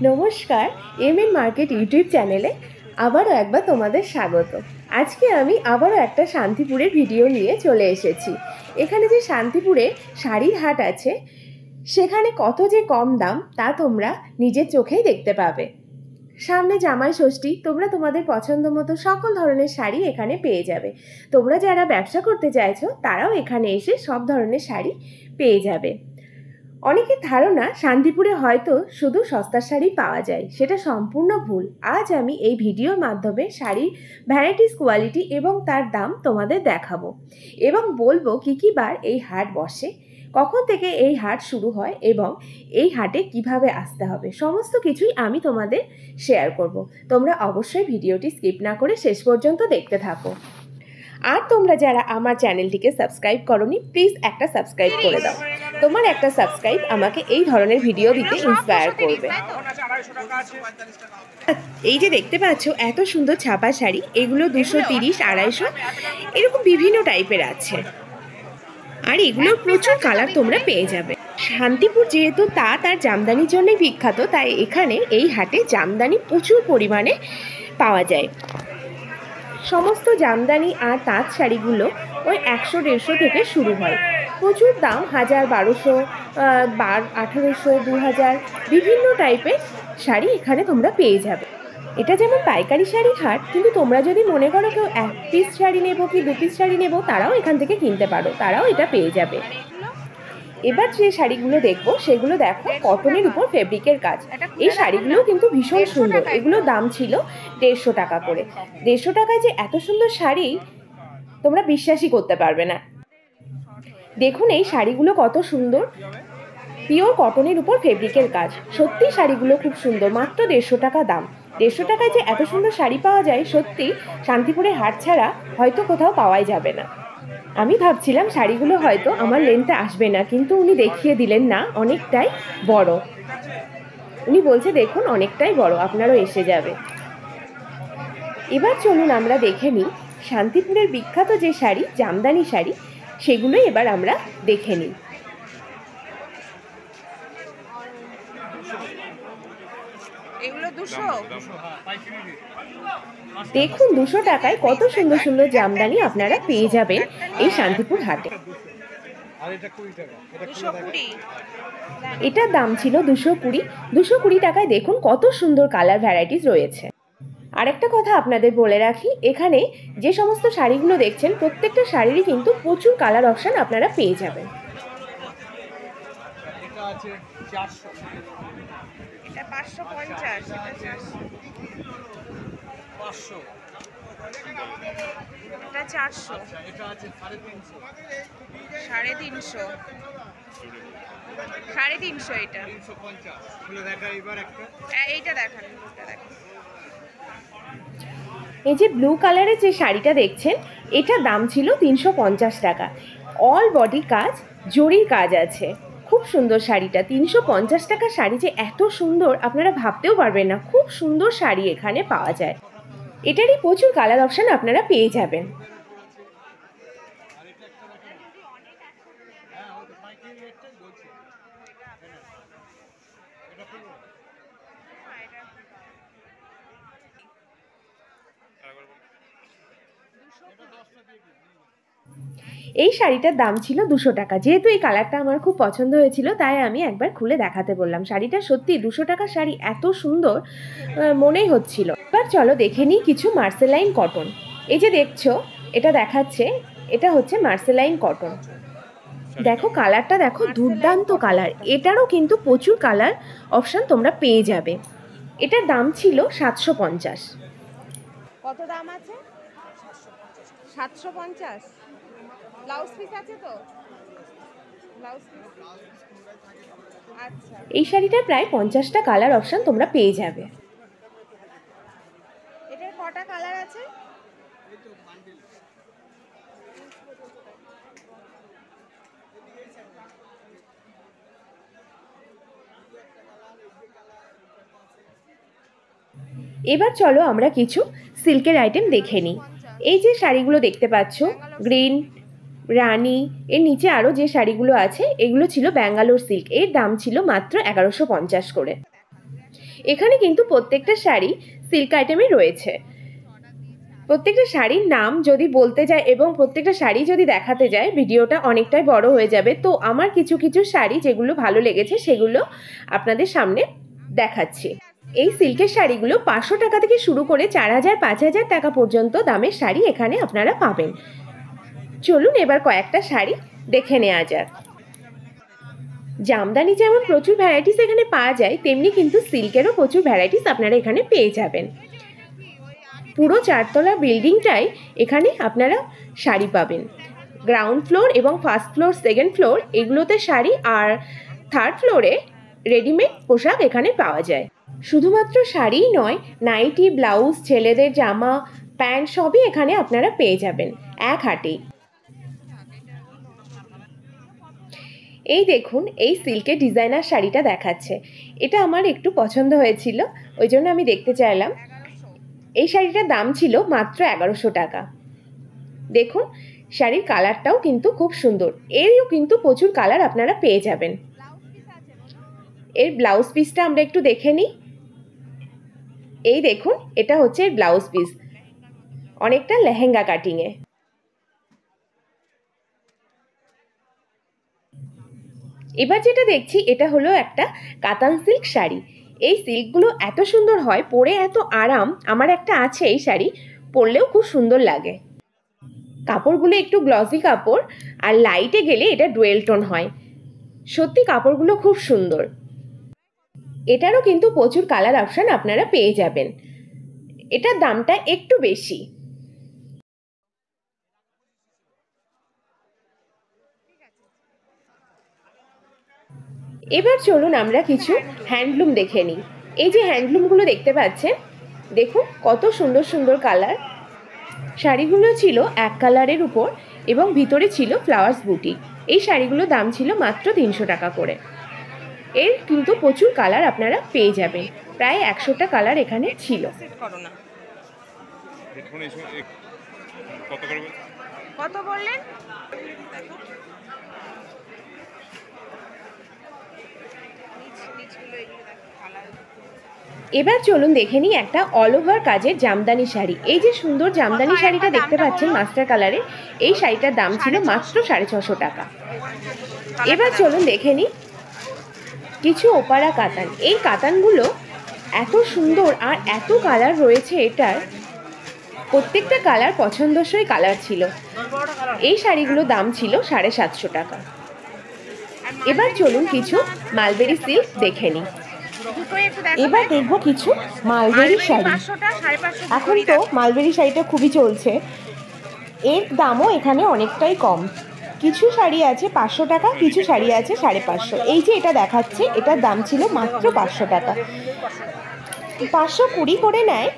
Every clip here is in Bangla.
নমস্কার, এমএন মার্কেট ইউটিউব চ্যানেলে আবারও একবার তোমাদের স্বাগত। আজকে আমি আবারও একটা শান্তিপুরের ভিডিও নিয়ে চলে এসেছি। এখানে যে শান্তিপুরে শাড়ির হাট আছে সেখানে কত যে কম দাম তা তোমরা নিজের চোখেই দেখতে পাবে। সামনে জামাই ষষ্ঠী, তোমরা তোমাদের পছন্দ মতো সকল ধরনের শাড়ি এখানে পেয়ে যাবে। তোমরা যারা ব্যবসা করতে চাইছো তারাও এখানে এসে সব ধরনের শাড়ি পেয়ে যাবে। অনেকের ধারণা শান্তিপুরে হয়তো শুধু সস্তার শাড়ি পাওয়া যায়, সেটা সম্পূর্ণ ভুল। আজ আমি এই ভিডিওর মাধ্যমে শাড়ির ভ্যারাইটিস, কোয়ালিটি এবং তার দাম তোমাদের দেখাবো এবং বলবো কী বার এই হাট বসে, কখন থেকে এই হাট শুরু হয় এবং এই হাটে কিভাবে আসতে হবে, সমস্ত কিছুই আমি তোমাদের শেয়ার করব। তোমরা অবশ্যই ভিডিওটি স্কিপ না করে শেষ পর্যন্ত দেখতে থাকো। আর তোমরা যারা আমার চ্যানেলটিকে সাবস্ক্রাইব করোনি, প্লিজ একটা সাবস্ক্রাইব করে দাও। তোমার একটা সাবস্ক্রাইব আমাকে এই ধরনের ভিডিও দিতে ইন্সপায়ার করবে। এই যে দেখতে পাচ্ছ এত সুন্দর ছাপা শাড়ি, এগুলো 230, 250 এরকম বিভিন্ন টাইপের আছে। আর এগুলোর প্রচুর কালার তোমরা পেয়ে যাবে। শান্তিপুর যেহেতু তাঁত আর জামদানির জন্যই বিখ্যাত, তাই এখানে এই হাটে জামদানি প্রচুর পরিমাণে পাওয়া যায়। সমস্ত জামদানি আর তাঁত শাড়িগুলো ওই 100-150 থেকে শুরু হয়। প্রচুর দাম, 1000, 1200, 1800, 2000 বিভিন্ন টাইপের শাড়ি এখানে তোমরা পেয়ে যাবে। এটা যেমন পাইকারি শাড়ির হাট, কিন্তু তোমরা যদি মনে করো কেউ 1 পিস শাড়ি নেবো কি 2 পিস শাড়ি নেবো, তারাও এখান থেকে কিনতে পারো, তারাও এটা পেয়ে যাবে। এবার যে শাড়িগুলো দেখবো সেগুলো দেখো কটনের উপর ফেব্রিকের কাজ। এই শাড়িগুলোও কিন্তু ভীষণ সুন্দর। এগুলো দাম ছিল 150 টাকা করে। 150 টাকায় যে এত সুন্দর শাড়ি তোমরা বিশ্বাসই করতে পারবে না। দেখুন এই শাড়িগুলো কত সুন্দর, পিওর কটনের উপর ফেব্রিকের কাজ। সত্যি শাড়িগুলো খুব সুন্দর, মাত্র 150 টাকা দাম। 150 টাকায় যে এত সুন্দর শাড়ি পাওয়া যায়, সত্যি শান্তিপুরে হাট ছাড়া হয়তো কোথাও পাওয়াই যাবে না। আমি ভাবছিলাম শাড়িগুলো হয়তো আমার লেন্থে আসবে না, কিন্তু উনি দেখিয়ে দিলেন না, অনেকটাই বড়। উনি বলছে দেখুন অনেকটাই বড়, আপনারও এসে যাবে। এবার চলুন আমরা দেখে নিই শান্তিপুরের বিখ্যাত যে শাড়ি, জামদানি শাড়ি, সেগুলোই এবার আমরা দেখে নিই। দেখুন 200 টাকায় কত সুন্দর সুন্দর জামদানি আপনারা পেয়ে যাবেন এই শান্তিপুর হাটে। এটার দাম ছিল 220। 220 টাকায় দেখুন কত সুন্দর কালার ভ্যারাইটিস রয়েছে। আরেকটা কথা আপনাদের বলে রাখি, এখানে যে সমস্ত শাড়িগুলো দেখছেন প্রত্যেকটা শাড়িরই কিন্তু প্রচুর কালার অপশন আপনারা পেয়ে যাবেন। এটা 550, এটা 400, এটা আছে 350, 350, এটা 350। খুলে দেখা এবার একটা, এইটা দেখান, এটা দেখান। এই যে ব্লু কালারের যে শাড়িটা দেখছেন, এটার দাম ছিল 350 টাকা। অল বডি কাজ, জরির কাজ আছে, খুব সুন্দর শাড়িটা। 350 টাকা শাড়ি যে এত সুন্দর আপনারা ভাবতেও পারবেন না। খুব সুন্দর শাড়ি এখানে পাওয়া যায়। এটারই প্রচুর কালার অপশন আপনারা পেয়ে যাবেন। এই শাড়িটার দাম ছিল 200 টাকা। যেহেতু এই কালারটা আমার খুব পছন্দ হয়েছিল, তাই আমি একবার খুলে দেখাতে বললাম। শাড়িটা সত্যি 200 টাকার শাড়ি, এত সুন্দর মনেই হচ্ছিল। এবার চলো দেখে নিই কিছু মার্সেলাইন কটন। এই যে দেখছো এটা দেখাচ্ছে, এটা হচ্ছে মার্সেলাইন কটন। দেখো কালারটা দেখো, দুর্দান্ত কালার। এটারও কিন্তু প্রচুর কালার অপশান তোমরা পেয়ে যাবে। এটার দাম ছিল 750। কত দাম আছে? 750। ব্লাউজ পিস আছে তো? ব্লাউজ পিস, আচ্ছা। এই শাড়িটা প্রায় 50টা কালার অপশান তোমরা পেয়ে যাবে। এটার কটা কালার আছে? এবার চলো আমরা কিছু সিল্কের আইটেম দেখে নিই। এই যে শাড়িগুলো দেখতে পাচ্ছ, গ্রিন, রানী, এর নিচে আরও যে শাড়িগুলো আছে এগুলো ছিল ব্যাঙ্গালোর সিল্ক। এর দাম ছিল মাত্র 1150 করে। এখানে কিন্তু প্রত্যেকটা শাড়ি সিল্ক আইটেমে রয়েছে। প্রত্যেকটা শাড়ির নাম যদি বলতে যায় এবং প্রত্যেকটা শাড়ি যদি দেখাতে যায় ভিডিওটা অনেকটাই বড় হয়ে যাবে। তো আমার কিছু কিছু শাড়ি যেগুলো ভালো লেগেছে সেগুলো আপনাদের সামনে দেখাচ্ছি। এই সিল্কের শাড়িগুলো 500 টাকা থেকে শুরু করে 4000 5000 টাকা পর্যন্ত দামের শাড়ি এখানে আপনারা পাবেন। চলুন এবার কয়েকটা শাড়ি দেখে নেওয়া যাক। জামদানি যেমন প্রচুর ভ্যারাইটিস এখানে পাওয়া যায়, তেমনি কিন্তু সিল্কেরও প্রচুর ভ্যারাইটিস আপনারা এখানে পেয়ে যাবেন। পুরো 4 তলা বিল্ডিংটাই এখানে আপনারা শাড়ি পাবেন। গ্রাউন্ড ফ্লোর এবং ফার্স্ট ফ্লোর, সেকেন্ড ফ্লোর এগুলোতে শাড়ি, আর থার্ড ফ্লোরে রেডিমেড পোশাক এখানে পাওয়া যায়। শুধুমাত্র শাড়িই নয়, নাইটি, ব্লাউজ, ছেলেদের জামা, প্যান্ট সবই এখানে আপনারা পেয়ে যাবেন এক হাটেই। এই দেখুন, এই সিল্কের ডিজাইনার শাড়িটা দেখাচ্ছে। এটা আমার একটু পছন্দ হয়েছিল, ওই জন্য আমি দেখতে চাইলাম। এই শাড়িটার দাম ছিল মাত্র 1100 টাকা। দেখুন শাড়ির কালারটাও কিন্তু খুব সুন্দর। এরও কিন্তু প্রচুর কালার আপনারা পেয়ে যাবেন। এর ব্লাউজ পিসটা আমরা একটু দেখে নিই। এই দেখুন, এটা হচ্ছে এর ব্লাউজ পিস, অনেকটা লেহেঙ্গা কাটিংয়ে। এবার যেটা দেখছি এটা হলো একটা কাতান সিল্ক শাড়ি। এই সিল্কগুলো এত সুন্দর হয়, পরে এত আরাম। আমার একটা আছে এই শাড়ি, পরলেও খুব সুন্দর লাগে। কাপড়গুলো একটু গ্লসি কাপড়, আর লাইটে গেলে এটা ডুয়েল টোন হয়। সত্যি কাপড়গুলো খুব সুন্দর। এটারও কিন্তু প্রচুর কালার অপশন আপনারা পেয়ে যাবেন। এটার দামটা একটু বেশি। এবার চলুন আমরা কিছু হ্যান্ডলুম দেখে নিই। এই যে হ্যান্ডলুমগুলো দেখতে পাচ্ছেন, দেখুন কত সুন্দর সুন্দর কালার। শাড়িগুলো ছিল এক কালারের উপর এবং ভিতরে ছিল ফ্লাওয়ার্স বুটি। এই শাড়িগুলোর দাম ছিল মাত্র 300 টাকা করে। এর কিন্তু প্রচুর কালার আপনারা পেয়ে যাবেন, প্রায় 100টা কালার এখানে ছিল। কত বললেন? এবার চলুন দেখে নিই একটা অল ওভার কাজের জামদানি শাড়ি। এই যে সুন্দর জামদানি শাড়িটা দেখতে পাচ্ছেন মাস্টার কালারের, এই শাড়িটার দাম ছিল মাত্র 650 টাকা। এবার চলুন দেখে নিই কিছু ওপারা কাতান। এই কাতানগুলো এত সুন্দর আর এত কালার রয়েছে, এটার প্রত্যেকটা কালার পছন্দসই কালার ছিল। এই শাড়িগুলোর দাম ছিল 750 টাকা। এবার চলুন কিছু মালবেরি সিল্ক দেখে নিই। এবার দেখবো কিছু মালবেরি শাড়ি। এখন তো মালবেরি শাড়িটা খুবই চলছে, এর দামও এখানে অনেকটাই কম। কিছু শাড়ি আছে 500 টাকা, কিছু শাড়ি আছে 550। এই যে এটা দেখাচ্ছে, এটার দাম ছিল মাত্র 500 টাকা। 520 করে নেয়।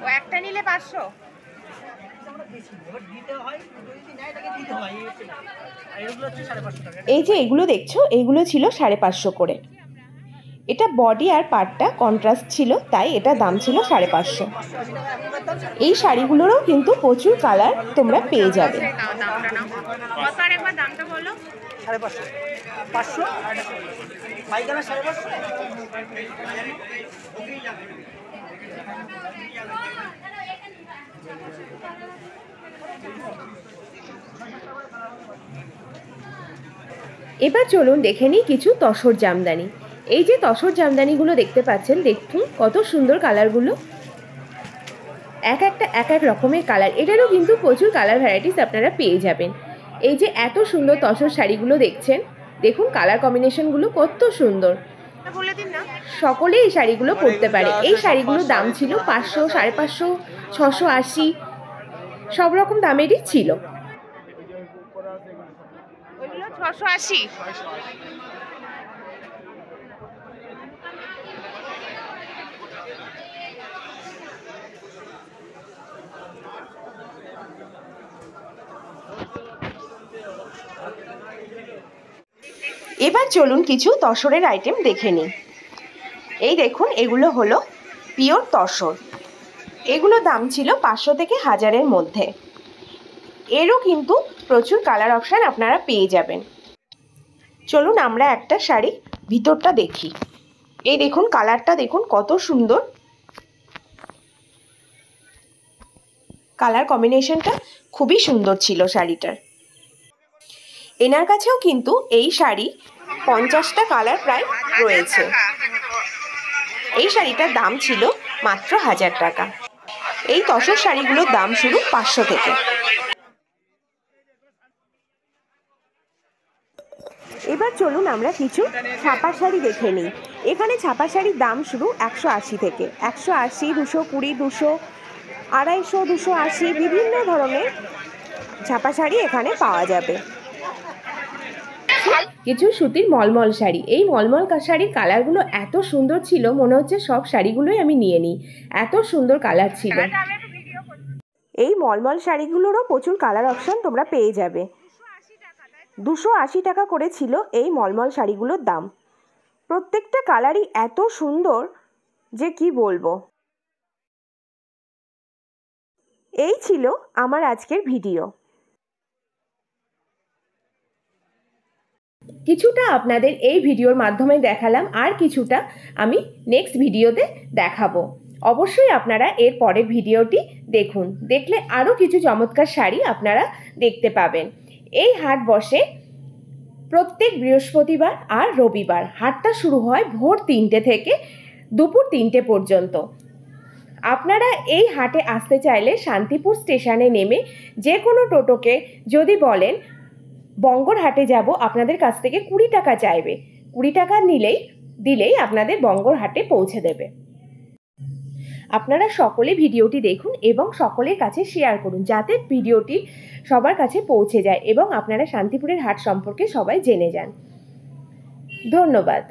ও একটা নিলে 500। এই যে এগুলো দেখছো, এইগুলো ছিল 550 করে। এটা বডি আর পাটটা কন্ট্রাস্ট ছিল, তাই এটা দাম ছিল 550। এই শাড়িগুলোরও কিন্তু প্রচুর কালার তোমরা পেয়ে যাবে। এবার চলুন দেখে নিই কিছু তসর জামদানি। এই যে তসর জামদানিগুলো দেখতে পাচ্ছেন, দেখুন কত সুন্দর কালারগুলো, এক একটা এক এক রকমের কালার। এটারও কিন্তু প্রচুর কালার ভ্যারাইটিস আপনারা পেয়ে যাবেন। এই যে এত সুন্দর তসর শাড়িগুলো দেখছেন, দেখুন কালার কম্বিনেশনগুলো কত সুন্দর। সকলে এই শাড়িগুলো পরতে পারে। এই শাড়িগুলোর দাম ছিল 500, 550, 680, সব রকম দামেরই ছিল। 680। এবার চলুন কিছু তসরের আইটেম দেখে নিই। এই দেখুন, এগুলো হলো পিওর তসর। এগুলোর দাম ছিল 500 থেকে 1000-এর মধ্যে। এরও কিন্তু প্রচুর কালার অপশান আপনারা পেয়ে যাবেন। চলুন আমরা একটা শাড়ি ভিতরটা দেখি। এই দেখুন কালারটা দেখুন কত সুন্দর, কালার কম্বিনেশনটা খুবই সুন্দর ছিল শাড়িটার। এনার কাছেও কিন্তু এই শাড়ি 50টা কালার প্রায় রয়েছে। এই শাড়িটার দাম ছিল মাত্র 1000 টাকা। এই তসর শাড়িগুলোর দাম শুরু 500 থেকে। এবার চলুন আমরা কিছু ছাপা শাড়ি দেখে নিই। এখানে ছাপা শাড়ির দাম শুরু 180 থেকে। 180, 220, 200, 250, 280 বিভিন্ন ধরনের ছাপা শাড়ি এখানে পাওয়া যাবে। কিছু সুতির মলমল শাড়ি। এই মলমল শাড়ির কালারগুলো এত সুন্দর ছিল, মনে হচ্ছে সব শাড়িগুলোই আমি নিয়ে নিই, এত সুন্দর কালার ছিল। এই মলমল শাড়িগুলোরও প্রচুর কালার অপশন তোমরা পেয়ে যাবে। 280 টাকা করে ছিল এই মলমল শাড়িগুলোর দাম। প্রত্যেকটা কালারই এত সুন্দর যে কি বলবো। এই ছিল আমার আজকের ভিডিও। কিছুটা আপনাদের এই ভিডিওর মাধ্যমে দেখালাম, আর কিছুটা আমি নেক্সট ভিডিওতে দেখাবো। অবশ্যই আপনারা এর পরের ভিডিওটি দেখুন, দেখলে আরও কিছু চমৎকার শাড়ি আপনারা দেখতে পাবেন। এই হাট বসে প্রত্যেক বৃহস্পতিবার আর রবিবার। হাটটা শুরু হয় ভোর 3টে থেকে দুপুর 3টে পর্যন্ত। আপনারা এই হাটে আসতে চাইলে শান্তিপুর স্টেশনে নেমে যে কোনো টোটোকে যদি বলেন বঙ্গর হাটে যাব, আপনাদের কাছ থেকে 20 টাকা চাইবে। 20 টাকা দিলেই আপনাদের বঙ্গর হাটে পৌঁছে দেবে। আপনারা সকলে ভিডিওটি দেখুন এবং সকলের কাছে শেয়ার করুন, যাতে ভিডিওটি সবার কাছে পৌঁছে যায় এবং আপনারা শান্তিপুরের হাট সম্পর্কে সবাই জেনে যান। ধন্যবাদ।